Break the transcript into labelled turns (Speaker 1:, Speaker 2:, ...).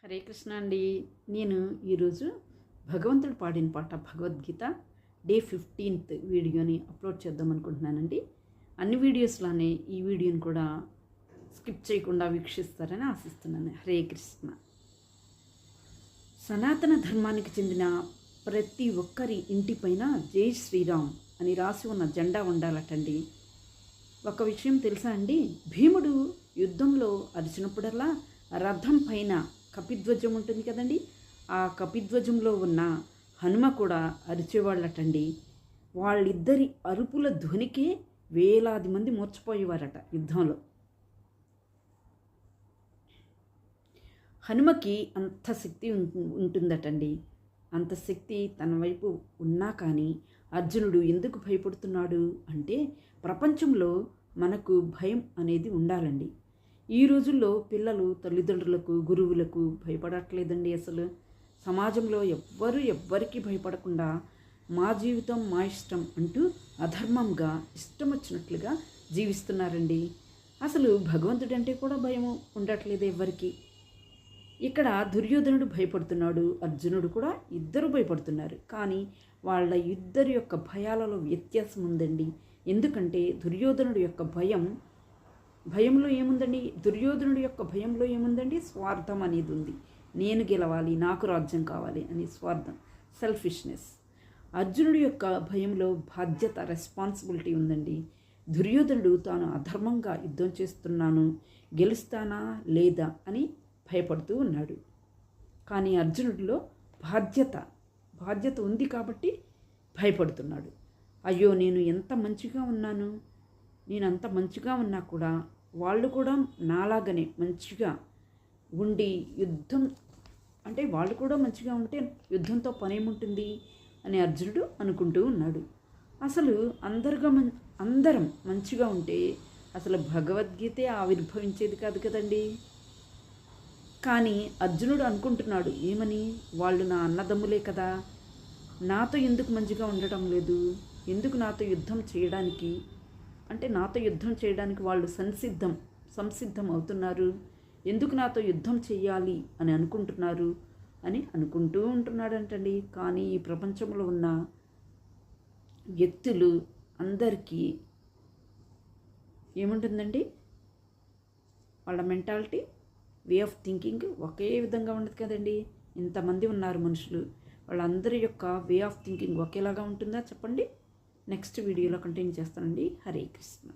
Speaker 1: హరే కృష్ణ అండి. నేను ఈరోజు భగవంతుడు పాడిన పాట భగవద్గీత డే 15th వీడియోని అప్లోడ్ చేద్దాం అనుకుంటున్నానండి. అన్ని వీడియోస్లానే ఈ వీడియోని కూడా స్కిప్ చేయకుండా వీక్షిస్తారని ఆశిస్తున్నాను. హరే కృష్ణ. సనాతన ధర్మానికి చెందిన ప్రతి ఒక్కరి ఇంటిపైన జై శ్రీరామ్ అని రాసి ఉన్న జెండా ఉండాలటండి. ఒక విషయం తెలుసా అండి, భీముడు యుద్ధంలో అరిచినప్పుడల్లా రథం పైన కపిధ్వజం ఉంటుంది కదండి, ఆ కపిధ్వజంలో ఉన్న హనుమ కూడా అరిచేవాళ్ళటండి. వాళ్ళిద్దరి అరుపుల ధ్వనికే వేలాది మంది మూర్చపోయేవారట యుద్ధంలో. హనుమకి అంత శక్తి ఉంటుందటండి. అంత శక్తి తన వైపు ఉన్నా కానీ అర్జునుడు ఎందుకు భయపడుతున్నాడు అంటే, ప్రపంచంలో మనకు భయం అనేది ఉండాలండి. ఈ రోజుల్లో పిల్లలు తల్లిదండ్రులకు, గురువులకు భయపడట్లేదండి. అసలు సమాజంలో ఎవ్వరికి భయపడకుండా మా జీవితం మా ఇష్టం అంటూ అధర్మంగా ఇష్టం వచ్చినట్లుగా జీవిస్తున్నారండి. అసలు భగవంతుడంటే కూడా భయం ఉండట్లేదు ఎవ్వరికి. ఇక్కడ దుర్యోధనుడు భయపడుతున్నాడు, అర్జునుడు కూడా, ఇద్దరు భయపడుతున్నారు. కానీ వాళ్ళ ఇద్దరి యొక్క భయాలలో వ్యత్యాసం ఉందండి. ఎందుకంటే దుర్యోధనుడి యొక్క భయంలో ఏముందండి? దుర్యోధనుడి యొక్క భయంలో ఏముందండి? స్వార్థం అనేది ఉంది. నేను గెలవాలి, నాకు రాజ్యం కావాలి అని స్వార్థం, సెల్ఫిష్నెస్. అర్జునుడి యొక్క భయంలో బాధ్యత, రెస్పాన్సిబిలిటీ ఉందండి. దుర్యోధనుడు తాను అధర్మంగా యుద్ధం చేస్తున్నాను, గెలుస్తానా లేదా అని భయపడుతూ ఉన్నాడు. కానీ అర్జునుడిలో బాధ్యత ఉంది కాబట్టి భయపడుతున్నాడు. అయ్యో, నేను ఎంత మంచిగా ఉన్నాను, నేను అంత మంచిగా ఉన్నా కూడా వాళ్ళు కూడా నాలాగనే మంచిగా ఉండి యుద్ధం అంటే వాళ్ళు కూడా మంచిగా ఉంటే యుద్ధంతో పనేముంటుంది అని అర్జునుడు అనుకుంటూ ఉన్నాడు. అసలు అందరం మంచిగా ఉంటే అసలు భగవద్గీతే ఆవిర్భవించేది కాదు కదండి. కానీ అర్జునుడు అనుకుంటున్నాడు ఏమని, వాళ్ళు నా అన్నదమ్ములే కదా, నాతో ఎందుకు మంచిగా ఉండటం లేదు, ఎందుకు నాతో యుద్ధం చేయడానికి వాళ్ళు సంసిద్ధం అవుతున్నారు, ఎందుకు నాతో యుద్ధం చేయాలి అని అనుకుంటున్నారు అని అనుకుంటూ ఉంటున్నాడంటండి. కానీ ఈ ప్రపంచంలో ఉన్న వ్యక్తులు అందరికీ ఏముంటుందండి, వాళ్ళ మెంటాలిటీ, వే ఆఫ్ థింకింగ్ ఒకే విధంగా ఉండదు కదండి. ఇంతమంది ఉన్నారు మనుషులు, వాళ్ళందరి యొక్క వే ఆఫ్ థింకింగ్ ఒకేలాగా ఉంటుందా చెప్పండి? నెక్స్ట్ వీడియోలో కంటిన్యూ చేస్తానండి. హరే కృష్ణ.